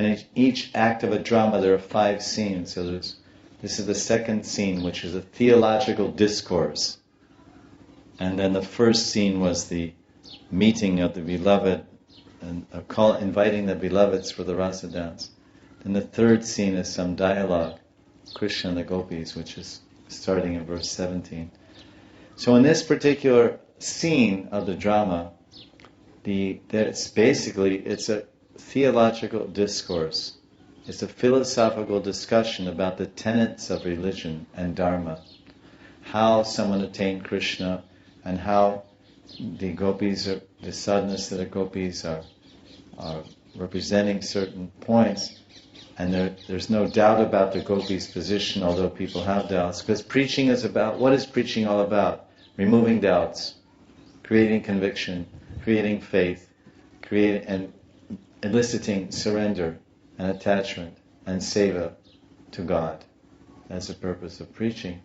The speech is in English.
And in each act of a drama there are 5 scenes. So this is the second scene, which is a theological discourse. And then the first scene was the meeting of the beloved, and inviting the beloveds for the rasa dance. Then the third scene is some dialogue, Krishna and the gopis, which is starting in verse 17. So in this particular scene of the drama, it's a theological discourse. It's a philosophical discussion about the tenets of religion and dharma, how someone attained Krishna, and how the gopis, the sadhanas of the gopis are representing certain points. And there's no doubt about the gopis' position, although people have doubts, because preaching is about, what is preaching all about? Removing doubts, creating conviction, creating faith, and eliciting surrender and attachment and seva to God. That's the purpose of preaching.